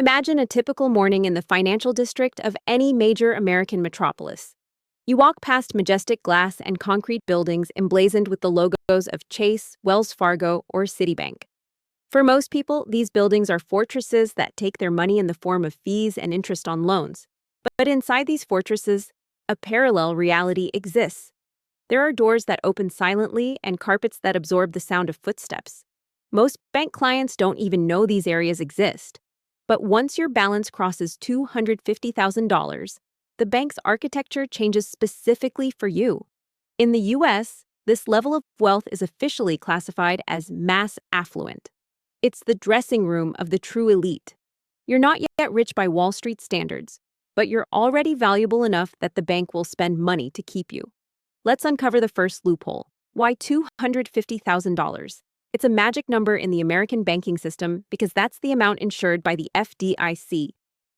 Imagine a typical morning in the financial district of any major American metropolis. You walk past majestic glass and concrete buildings emblazoned with the logos of Chase, Wells Fargo, or Citibank. For most people, these buildings are fortresses that take their money in the form of fees and interest on loans. But inside these fortresses, a parallel reality exists. There are doors that open silently and carpets that absorb the sound of footsteps. Most bank clients don't even know these areas exist. But once your balance crosses $250,000, the bank's architecture changes specifically for you. In the US, this level of wealth is officially classified as mass affluent. It's the dressing room of the true elite. You're not yet rich by Wall Street standards, but you're already valuable enough that the bank will spend money to keep you. Let's uncover the first loophole. Why $250,000? It's a magic number in the American banking system because that's the amount insured by the FDIC.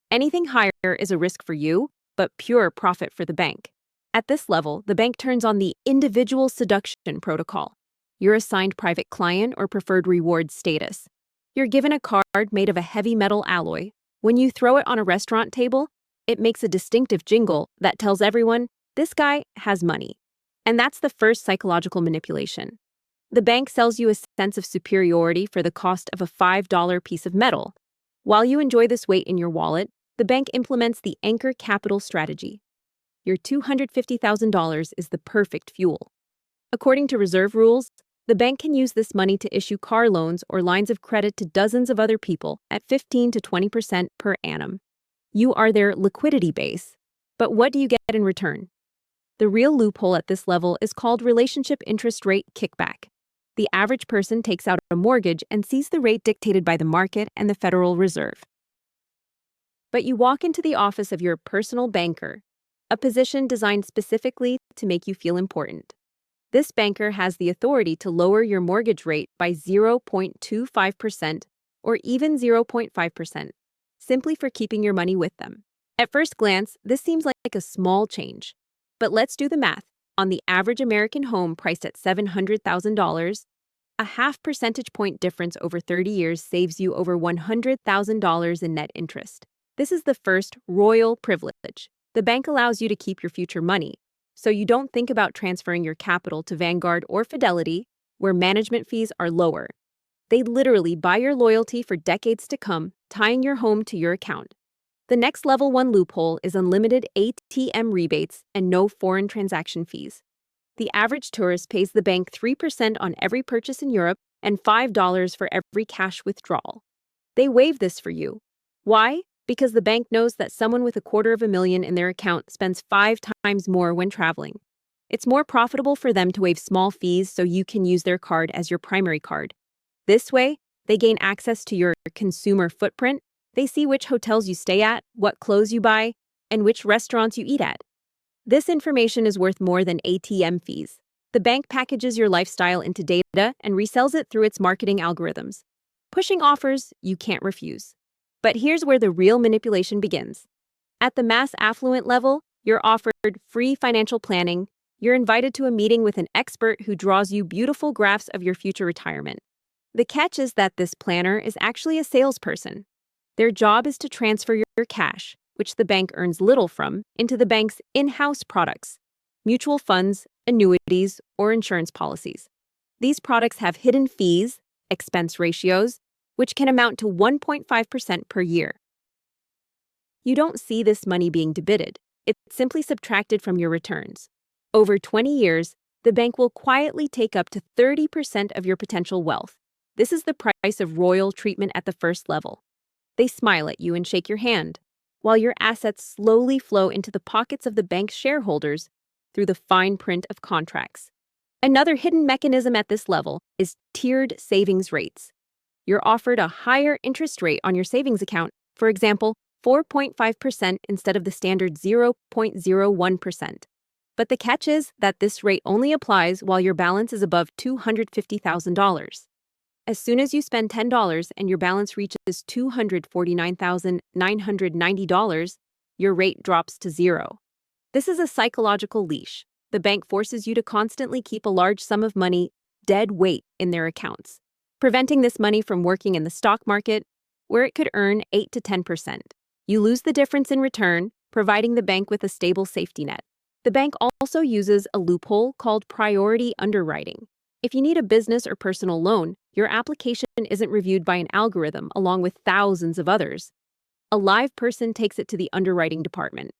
Anything higher is a risk for you, but pure profit for the bank. At this level, the bank turns on the individual seduction protocol. You're assigned private client or preferred reward status. You're given a card made of a heavy metal alloy. When you throw it on a restaurant table, it makes a distinctive jingle that tells everyone, this guy has money. And that's the first psychological manipulation. The bank sells you a sense of superiority for the cost of a $5 piece of metal. While you enjoy this weight in your wallet, the bank implements the anchor capital strategy. Your $250,000 is the perfect fuel. According to reserve rules, the bank can use this money to issue car loans or lines of credit to dozens of other people at 15 to 20% per annum. You are their liquidity base. But what do you get in return? The real loophole at this level is called relationship interest rate kickback. The average person takes out a mortgage and sees the rate dictated by the market and the Federal Reserve. But you walk into the office of your personal banker, a position designed specifically to make you feel important. This banker has the authority to lower your mortgage rate by 0.25% or even 0.5%, simply for keeping your money with them. At first glance, this seems like a small change. But let's do the math. On the average American home priced at $700,000, a half percentage point difference over 30 years saves you over $100,000 in net interest. This is the first royal privilege. The bank allows you to keep your future money, so you don't think about transferring your capital to Vanguard or Fidelity, where management fees are lower. They literally buy your loyalty for decades to come, tying your home to your account. The next level 1 loophole is unlimited ATM rebates and no foreign transaction fees. The average tourist pays the bank 3% on every purchase in Europe and $5 for every cash withdrawal. They waive this for you. Why? Because the bank knows that someone with $250,000 in their account spends 5 times more when traveling. It's more profitable for them to waive small fees so you can use their card as your primary card. This way, they gain access to your consumer footprint. They see which hotels you stay at, what clothes you buy, and which restaurants you eat at. This information is worth more than ATM fees. The bank packages your lifestyle into data and resells it through its marketing algorithms, pushing offers you can't refuse. But here's where the real manipulation begins. At the mass affluent level, you're offered free financial planning. You're invited to a meeting with an expert who draws you beautiful graphs of your future retirement. The catch is that this planner is actually a salesperson. Their job is to transfer your cash, which the bank earns little from, into the bank's in-house products, mutual funds, annuities, or insurance policies. These products have hidden fees, expense ratios, which can amount to 1.5% per year. You don't see this money being debited. It's simply subtracted from your returns. Over 20 years, the bank will quietly take up to 30% of your potential wealth. This is the price of royal treatment at the first level. They smile at you and shake your hand, while your assets slowly flow into the pockets of the bank's shareholders through the fine print of contracts. Another hidden mechanism at this level is tiered savings rates. You're offered a higher interest rate on your savings account, for example, 4.5% instead of the standard 0.01%. But the catch is that this rate only applies while your balance is above $250,000. As soon as you spend $10 and your balance reaches $249,990, your rate drops to zero. This is a psychological leash. The bank forces you to constantly keep a large sum of money dead weight in their accounts, preventing this money from working in the stock market, where it could earn 8 to 10%. You lose the difference in return, providing the bank with a stable safety net. The bank also uses a loophole called priority underwriting. If you need a business or personal loan, your application isn't reviewed by an algorithm along with thousands of others. A live person takes it to the underwriting department.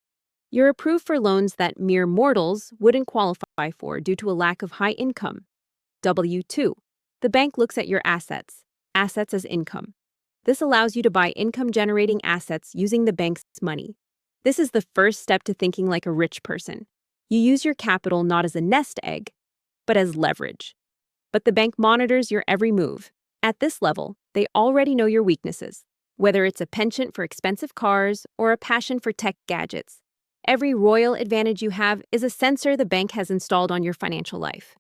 You're approved for loans that mere mortals wouldn't qualify for due to a lack of high income. W-2. The bank looks at your assets as income. This allows you to buy income-generating assets using the bank's money. This is the first step to thinking like a rich person. You use your capital not as a nest egg, but as leverage. But the bank monitors your every move. At this level, they already know your weaknesses, whether it's a penchant for expensive cars or a passion for tech gadgets. Every royal advantage you have is a sensor the bank has installed on your financial life.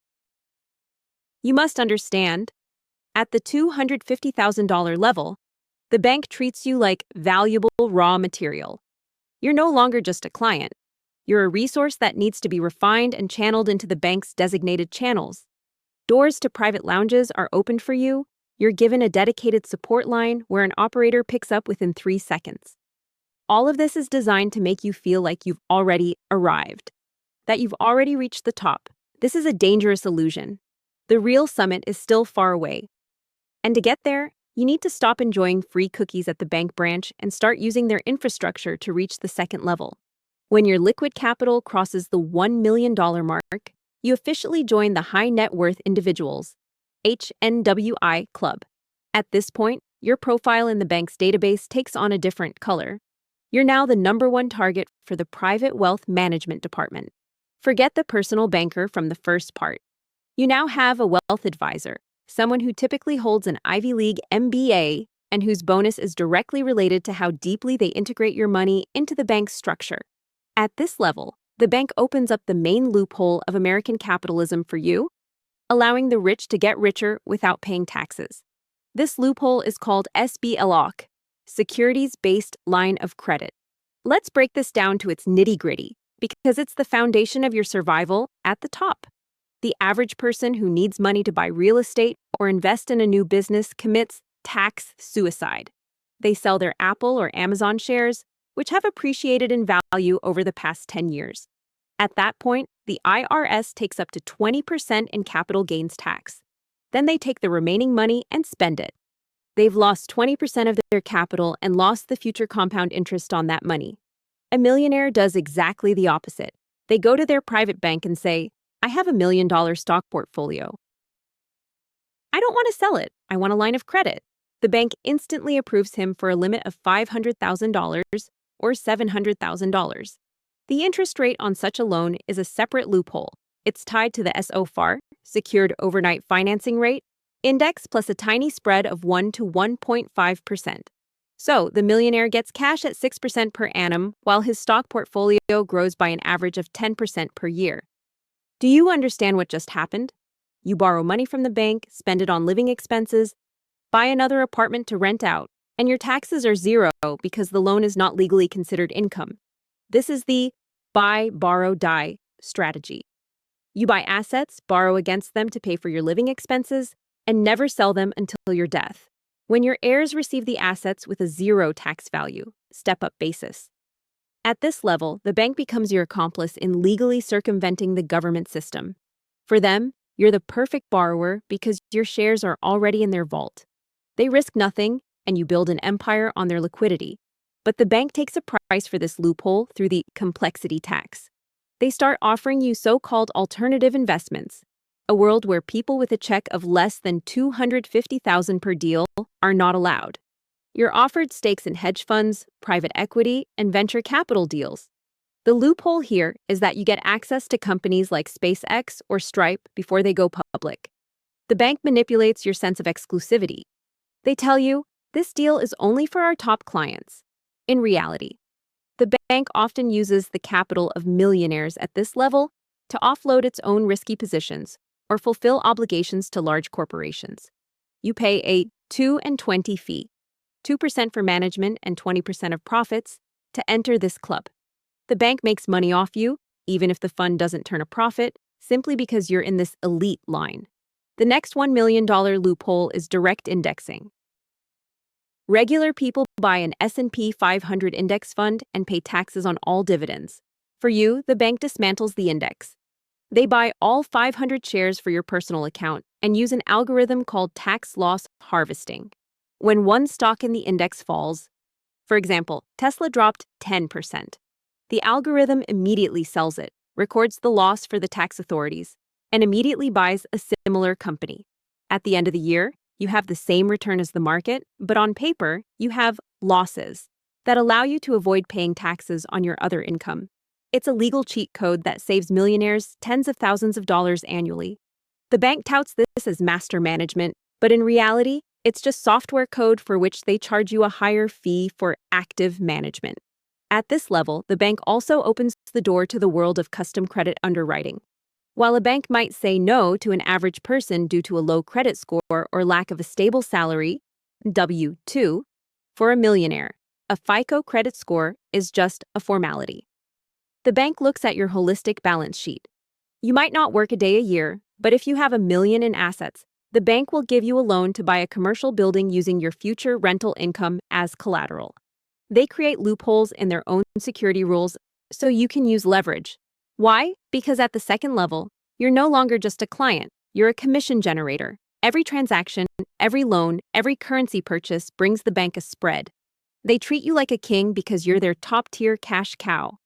You must understand, at the $250,000 level, the bank treats you like valuable raw material. You're no longer just a client. You're a resource that needs to be refined and channeled into the bank's designated channels. Doors to private lounges are opened for you. You're given a dedicated support line where an operator picks up within 3 seconds. All of this is designed to make you feel like you've already arrived, that you've already reached the top. This is a dangerous illusion. The real summit is still far away. And to get there, you need to stop enjoying free cookies at the bank branch and start using their infrastructure to reach the second level. When your liquid capital crosses the $1 million mark, you officially join the High Net Worth Individuals, HNWI Club. At this point, your profile in the bank's database takes on a different color. You're now the #1 target for the Private Wealth Management Department. Forget the personal banker from the first part. You now have a wealth advisor, someone who typically holds an Ivy League MBA and whose bonus is directly related to how deeply they integrate your money into the bank's structure. At this level, the bank opens up the main loophole of American capitalism for you, allowing the rich to get richer without paying taxes. This loophole is called SBLOC, Securities-Based Line of Credit. Let's break this down to its nitty-gritty, because it's the foundation of your survival at the top. The average person who needs money to buy real estate or invest in a new business commits tax suicide. They sell their Apple or Amazon shares, which have appreciated in value over the past 10 years. At that point, the IRS takes up to 20% in capital gains tax. Then they take the remaining money and spend it. They've lost 20% of their capital and lost the future compound interest on that money. A millionaire does exactly the opposite. They go to their private bank and say, I have $1 million stock portfolio. I don't want to sell it. I want a line of credit. The bank instantly approves him for a limit of $500,000 or $700,000. The interest rate on such a loan is a separate loophole. It's tied to the SOFR, Secured Overnight Financing Rate, index plus a tiny spread of 1 to 1.5%. So the millionaire gets cash at 6% per annum while his stock portfolio grows by an average of 10% per year. Do you understand what just happened? You borrow money from the bank, spend it on living expenses, buy another apartment to rent out, and your taxes are zero because the loan is not legally considered income. This is the buy, borrow, die strategy. You buy assets, borrow against them to pay for your living expenses, and never sell them until your death. When your heirs receive the assets with a zero tax value, step-up basis. At this level, the bank becomes your accomplice in legally circumventing the government system. For them, you're the perfect borrower because your shares are already in their vault. They risk nothing, and you build an empire on their liquidity. But the bank takes a price for this loophole through the complexity tax. They start offering you so-called alternative investments, a world where people with a check of less than $250,000 per deal are not allowed. You're offered stakes in hedge funds, private equity, and venture capital deals. The loophole here is that you get access to companies like SpaceX or Stripe before they go public. The bank manipulates your sense of exclusivity. They tell you, this deal is only for our top clients. In reality, the bank often uses the capital of millionaires at this level to offload its own risky positions or fulfill obligations to large corporations. You pay a 2 and 20 fee, 2% for management and 20% of profits, to enter this club. The bank makes money off you, even if the fund doesn't turn a profit, simply because you're in this elite line. The next $1 million loophole is direct indexing. Regular people buy an S&P 500 index fund and pay taxes on all dividends. For you, the bank dismantles the index. They buy all 500 shares for your personal account and use an algorithm called tax loss harvesting. When one stock in the index falls, for example, Tesla dropped 10%, the algorithm immediately sells it, records the loss for the tax authorities, and immediately buys a similar company. At the end of the year, you have the same return as the market, but on paper, you have losses that allow you to avoid paying taxes on your other income. It's a legal cheat code that saves millionaires tens of thousands of dollars annually. The bank touts this as master management, but in reality, it's just software code for which they charge you a higher fee for active management. At this level, the bank also opens the door to the world of custom credit underwriting. While a bank might say no to an average person due to a low credit score or lack of a stable salary, W-2, for a millionaire, a FICO credit score is just a formality. The bank looks at your holistic balance sheet. You might not work a day a year, but if you have $1 million in assets, the bank will give you a loan to buy a commercial building using your future rental income as collateral. They create loopholes in their own security rules so you can use leverage. Why? Because at the second level, you're no longer just a client, you're a commission generator. Every transaction, every loan, every currency purchase brings the bank a spread. They treat you like a king because you're their top-tier cash cow.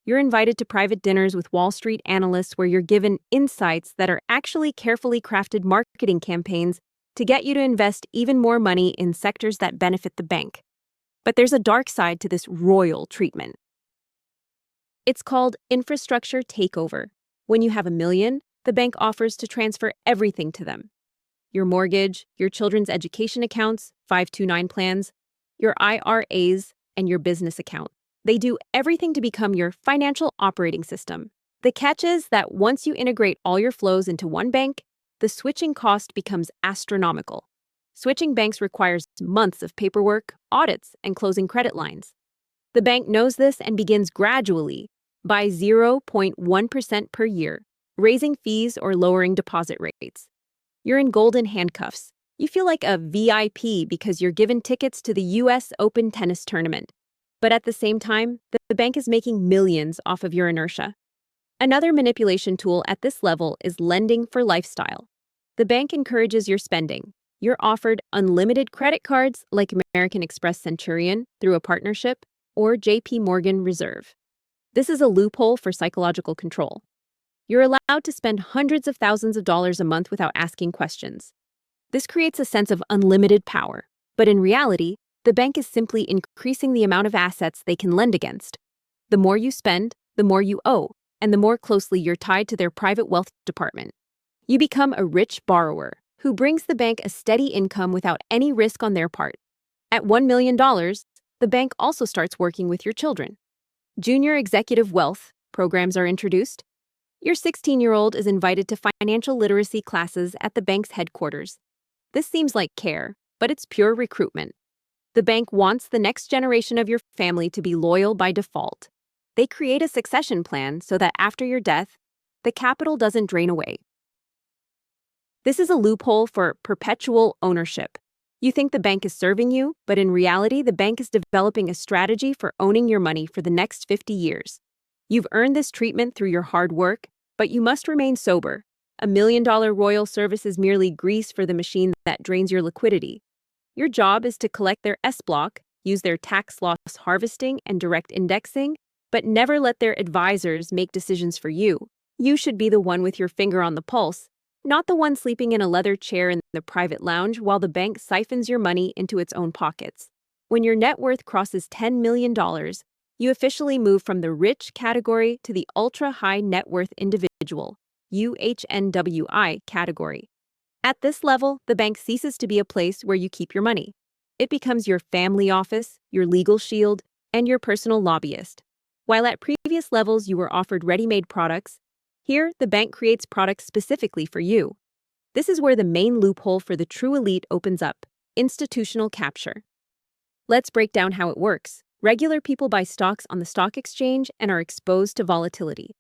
You're invited to private dinners with Wall Street analysts where you're given insights that are actually carefully crafted marketing campaigns to get you to invest even more money in sectors that benefit the bank. But there's a dark side to this royal treatment. It's called infrastructure takeover. When you have $1 million, the bank offers to transfer everything to them. Your mortgage, your children's education accounts, 529 plans, your IRAs, and your business account. They do everything to become your financial operating system. The catch is that once you integrate all your flows into one bank, the switching cost becomes astronomical. Switching banks requires months of paperwork, audits, and closing credit lines. The bank knows this and begins gradually, by 0.1% per year, raising fees or lowering deposit rates. You're in golden handcuffs. You feel like a VIP because you're given tickets to the US Open tennis tournament. But at the same time, the bank is making millions off of your inertia. Another manipulation tool at this level is lending for lifestyle. The bank encourages your spending. You're offered unlimited credit cards like American Express Centurion through a partnership or JP Morgan Reserve. This is a loophole for psychological control. You're allowed to spend hundreds of thousands of dollars a month without asking questions. This creates a sense of unlimited power, but in reality, the bank is simply increasing the amount of assets they can lend against. The more you spend, the more you owe, and the more closely you're tied to their private wealth department. You become a rich borrower who brings the bank a steady income without any risk on their part. At $1 million, the bank also starts working with your children. Junior Executive Wealth programs are introduced. Your 16-year-old is invited to financial literacy classes at the bank's headquarters. This seems like care, but it's pure recruitment. The bank wants the next generation of your family to be loyal by default. They create a succession plan so that after your death, the capital doesn't drain away. This is a loophole for perpetual ownership. You think the bank is serving you, but in reality, the bank is developing a strategy for owning your money for the next 50 years. You've earned this treatment through your hard work, but you must remain sober. $1 million royal service is merely grease for the machine that drains your liquidity. Your job is to collect their S-block, use their tax loss harvesting and direct indexing, but never let their advisors make decisions for you. You should be the one with your finger on the pulse, not the one sleeping in a leather chair in the private lounge while the bank siphons your money into its own pockets. When your net worth crosses $10 million, you officially move from the rich category to the ultra-high net worth individual, UHNWI category. At this level, the bank ceases to be a place where you keep your money. It becomes your family office, your legal shield, and your personal lobbyist. While at previous levels you were offered ready-made products, here the bank creates products specifically for you. This is where the main loophole for the true elite opens up: institutional capture. Let's break down how it works. Regular people buy stocks on the stock exchange and are exposed to volatility.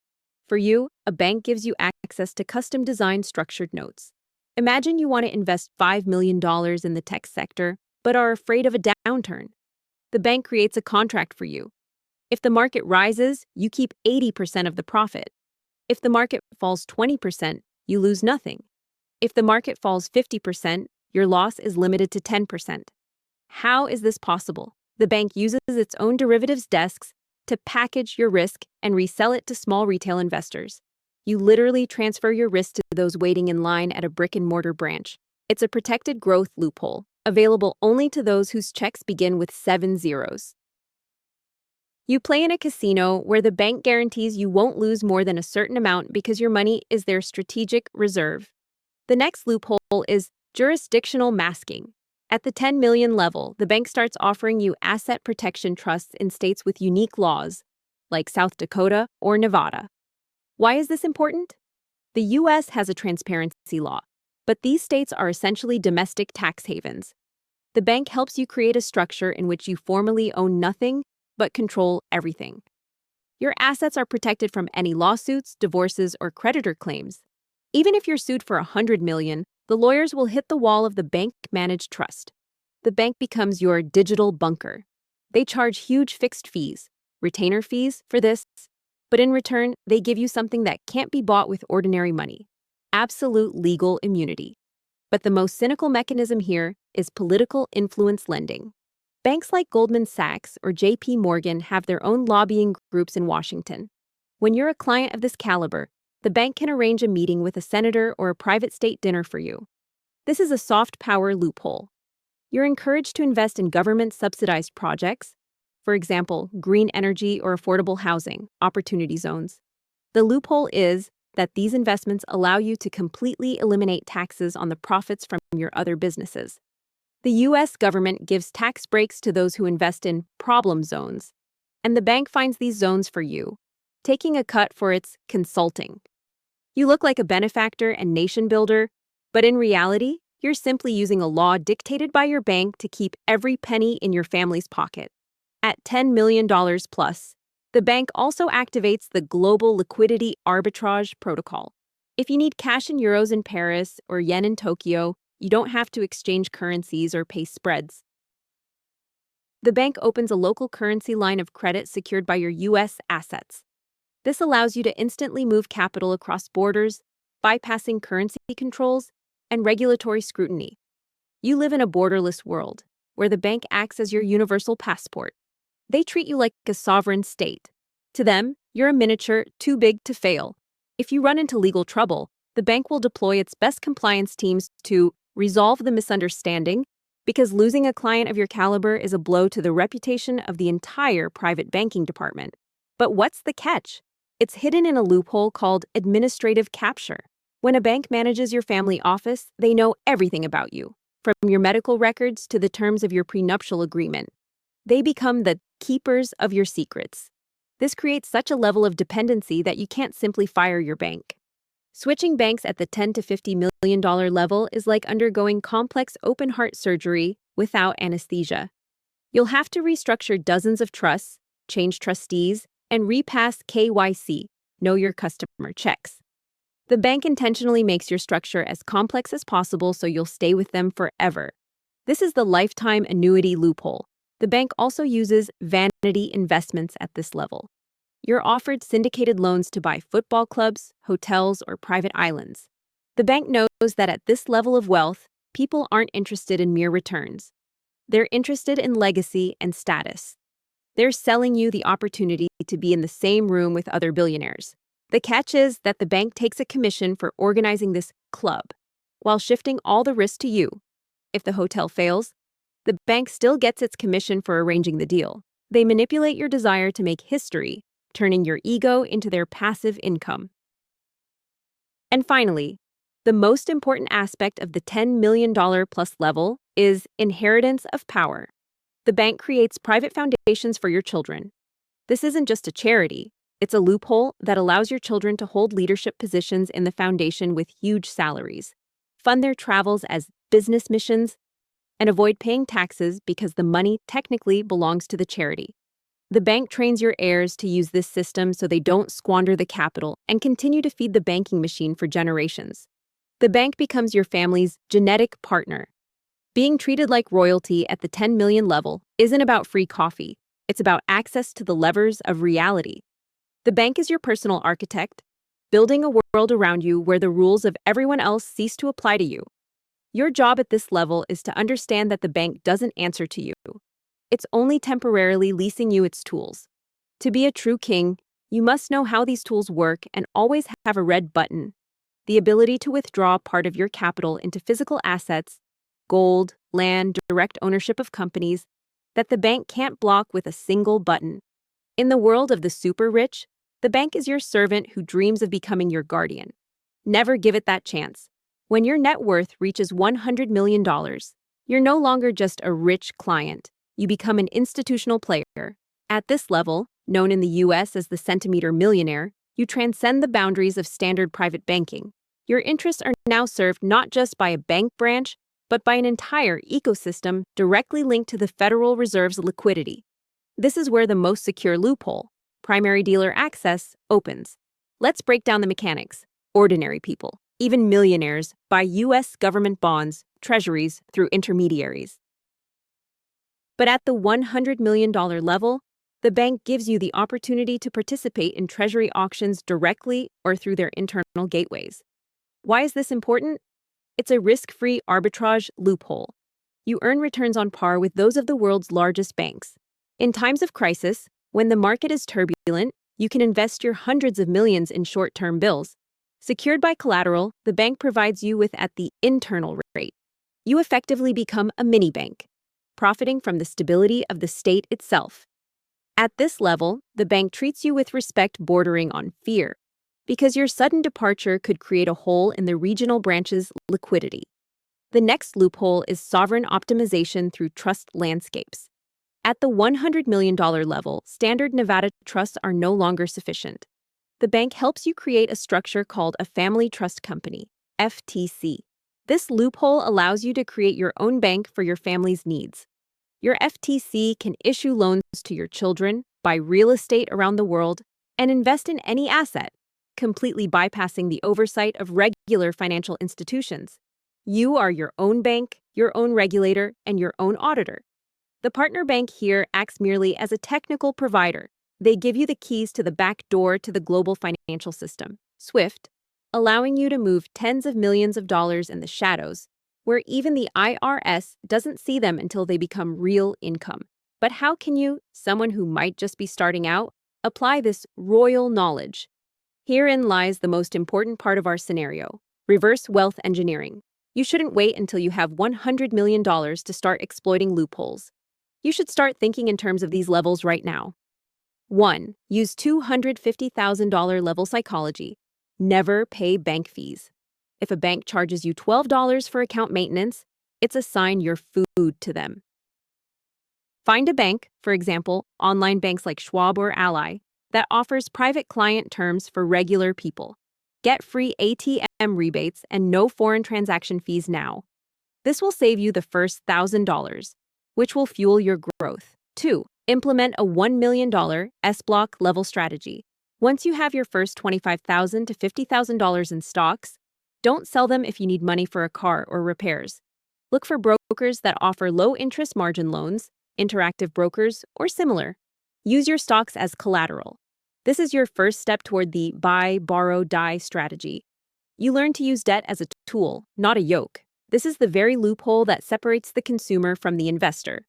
For you, a bank gives you access to custom-designed structured notes. Imagine you want to invest $5 million in the tech sector, but are afraid of a downturn. The bank creates a contract for you. If the market rises, you keep 80% of the profit. If the market falls 20%, you lose nothing. If the market falls 50%, your loss is limited to 10%. How is this possible? The bank uses its own derivatives desks to package your risk and resell it to small retail investors. You literally transfer your risk to those waiting in line at a brick-and-mortar branch. It's a protected growth loophole, available only to those whose checks begin with 7 zeros. You play in a casino where the bank guarantees you won't lose more than a certain amount because your money is their strategic reserve. The next loophole is jurisdictional masking. At the 10 million level, the bank starts offering you asset protection trusts in states with unique laws, like South Dakota or Nevada. Why is this important? The U.S. has a transparency law, but these states are essentially domestic tax havens. The bank helps you create a structure in which you formally own nothing but control everything. Your assets are protected from any lawsuits, divorces, or creditor claims. Even if you're sued for $100 million, the lawyers will hit the wall of the bank-managed trust. The bank becomes your digital bunker. They charge huge fixed fees, retainer fees, for this, but in return, they give you something that can't be bought with ordinary money: absolute legal immunity. But the most cynical mechanism here is political influence lending. Banks like Goldman Sachs or JP Morgan have their own lobbying groups in Washington. When you're a client of this caliber, the bank can arrange a meeting with a senator or a private state dinner for you. This is a soft power loophole. You're encouraged to invest in government-subsidized projects, for example, green energy or affordable housing, opportunity zones. The loophole is that these investments allow you to completely eliminate taxes on the profits from your other businesses. The U.S. government gives tax breaks to those who invest in problem zones, and the bank finds these zones for you, taking a cut for its consulting. You look like a benefactor and nation builder, but in reality, you're simply using a law dictated by your bank to keep every penny in your family's pocket. At $10 million plus, the bank also activates the Global Liquidity Arbitrage Protocol. If you need cash in euros in Paris or yen in Tokyo, you don't have to exchange currencies or pay spreads. The bank opens a local currency line of credit secured by your U.S. assets. This allows you to instantly move capital across borders, bypassing currency controls and regulatory scrutiny. You live in a borderless world, where the bank acts as your universal passport. They treat you like a sovereign state. To them, you're a miniature too big to fail. If you run into legal trouble, the bank will deploy its best compliance teams to resolve the misunderstanding, because losing a client of your caliber is a blow to the reputation of the entire private banking department. But what's the catch? It's hidden in a loophole called administrative capture. When a bank manages your family office, they know everything about you, from your medical records to the terms of your prenuptial agreement. They become the keepers of your secrets. This creates such a level of dependency that you can't simply fire your bank. Switching banks at the $10 to $50 million level is like undergoing complex open-heart surgery without anesthesia. You'll have to restructure dozens of trusts, change trustees, and repass KYC, know your customer checks. The bank intentionally makes your structure as complex as possible so you'll stay with them forever. This is the lifetime annuity loophole. The bank also uses vanity investments at this level. You're offered syndicated loans to buy football clubs, hotels, or private islands. The bank knows that at this level of wealth, people aren't interested in mere returns. They're interested in legacy and status. They're selling you the opportunity to be in the same room with other billionaires. The catch is that the bank takes a commission for organizing this club, while shifting all the risk to you. If the hotel fails, the bank still gets its commission for arranging the deal. They manipulate your desire to make history, turning your ego into their passive income. And finally, the most important aspect of the $10 million plus level is inheritance of power. The bank creates private foundations for your children. This isn't just a charity. It's a loophole that allows your children to hold leadership positions in the foundation with huge salaries, fund their travels as business missions, and avoid paying taxes because the money technically belongs to the charity. The bank trains your heirs to use this system so they don't squander the capital and continue to feed the banking machine for generations. The bank becomes your family's genetic partner. Being treated like royalty at the 10 million level isn't about free coffee. It's about access to the levers of reality. The bank is your personal architect, building a world around you where the rules of everyone else cease to apply to you. Your job at this level is to understand that the bank doesn't answer to you. It's only temporarily leasing you its tools. To be a true king, you must know how these tools work and always have a red button, the ability to withdraw part of your capital into physical assets, gold, land, direct ownership of companies, that the bank can't block with a single button. In the world of the super rich, the bank is your servant who dreams of becoming your guardian. Never give it that chance. When your net worth reaches $100 million, you're no longer just a rich client. You become an institutional player. At this level, known in the US as the centimeter millionaire, you transcend the boundaries of standard private banking. Your interests are now served not just by a bank branch, but by an entire ecosystem directly linked to the Federal Reserve's liquidity. This is where the most secure loophole, primary dealer access, opens. Let's break down the mechanics. Ordinary people, even millionaires, buy US government bonds, treasuries, through intermediaries. But at the $100 million level, the bank gives you the opportunity to participate in treasury auctions directly or through their internal gateways. Why is this important? It's a risk-free arbitrage loophole. You earn returns on par with those of the world's largest banks. In times of crisis, when the market is turbulent, you can invest your hundreds of millions in short-term bills. Secured by collateral, the bank provides you with at the internal rate. You effectively become a mini bank, profiting from the stability of the state itself. At this level, the bank treats you with respect bordering on fear, because your sudden departure could create a hole in the regional branch's liquidity. The next loophole is sovereign optimization through trust landscapes. At the $100 million level, standard Nevada trusts are no longer sufficient. The bank helps you create a structure called a Family Trust Company, FTC. This loophole allows you to create your own bank for your family's needs. Your FTC can issue loans to your children, buy real estate around the world, and invest in any asset, completely bypassing the oversight of regular financial institutions. You are your own bank, your own regulator, and your own auditor. The partner bank here acts merely as a technical provider. They give you the keys to the back door to the global financial system, SWIFT, allowing you to move tens of millions of dollars in the shadows, where even the IRS doesn't see them until they become real income. But how can you, someone who might just be starting out, apply this royal knowledge? Herein lies the most important part of our scenario: reverse wealth engineering. You shouldn't wait until you have $100 million to start exploiting loopholes. You should start thinking in terms of these levels right now. 1. Use $250,000 level psychology. Never pay bank fees. If a bank charges you $12 for account maintenance, it's a sign you're food to them. Find a bank, for example, online banks like Schwab or Ally, that offers private client terms for regular people. Get free ATM rebates and no foreign transaction fees now. This will save you the first $1,000, which will fuel your growth. 2. Implement a $1 million S-block level strategy. Once you have your first $25,000 to $50,000 in stocks, don't sell them if you need money for a car or repairs. Look for brokers that offer low-interest margin loans, Interactive Brokers, or similar. Use your stocks as collateral. This is your first step toward the buy, borrow, die strategy. You learn to use debt as a tool, not a yoke. This is the very loophole that separates the consumer from the investor.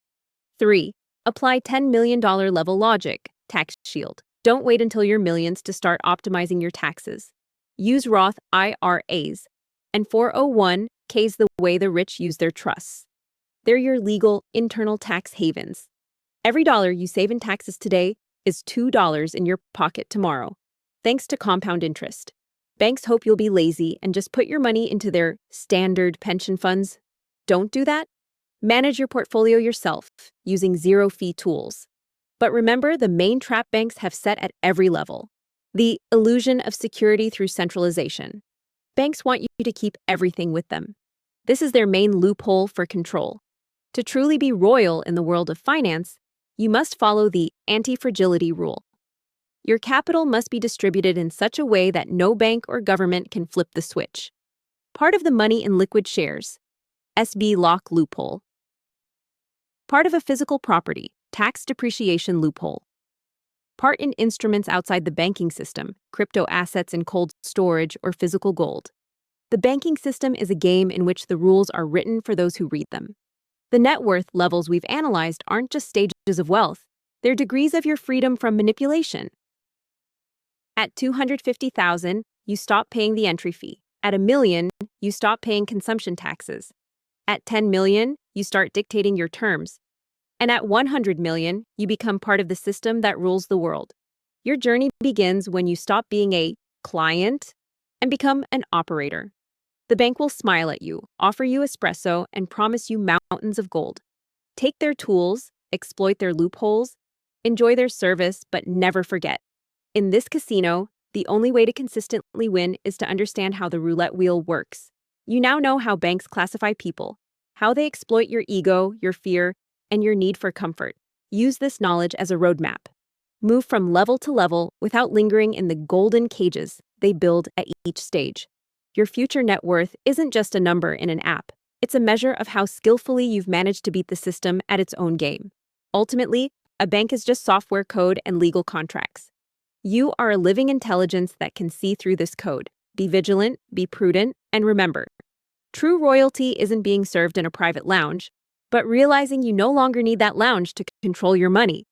3. Apply $10 million level logic, tax shield. Don't wait until you're millions to start optimizing your taxes. Use Roth IRAs and 401ks the way the rich use their trusts. They're your legal, internal tax havens. Every dollar you save in taxes today is $2 in your pocket tomorrow, thanks to compound interest. Banks hope you'll be lazy and just put your money into their standard pension funds. Don't do that. Manage your portfolio yourself using zero-fee tools. But remember the main trap banks have set at every level: the illusion of security through centralization. Banks want you to keep everything with them. This is their main loophole for control. To truly be royal in the world of finance, you must follow the anti-fragility rule. Your capital must be distributed in such a way that no bank or government can flip the switch. Part of the money in liquid shares. SB lock loophole. Part of a physical property, tax depreciation loophole. Part in instruments outside the banking system, crypto assets in cold storage or physical gold. The banking system is a game in which the rules are written for those who read them. The net worth levels we've analyzed aren't just stages of wealth, they're degrees of your freedom from manipulation. At 250,000, you stop paying the entry fee. At 1 million, you stop paying consumption taxes. At 10 million, you start dictating your terms. And at 100 million, you become part of the system that rules the world. Your journey begins when you stop being a client and become an operator. The bank will smile at you, offer you espresso, and promise you mountains of gold. Take their tools, exploit their loopholes, enjoy their service, but never forget. In this casino, the only way to consistently win is to understand how the roulette wheel works. You now know how banks classify people, how they exploit your ego, your fear, and your need for comfort. Use this knowledge as a roadmap. Move from level to level without lingering in the golden cages they build at each stage. Your future net worth isn't just a number in an app. It's a measure of how skillfully you've managed to beat the system at its own game. Ultimately, a bank is just software code and legal contracts. You are a living intelligence that can see through this code. Be vigilant, be prudent, and remember, true royalty isn't being served in a private lounge, but realizing you no longer need that lounge to control your money.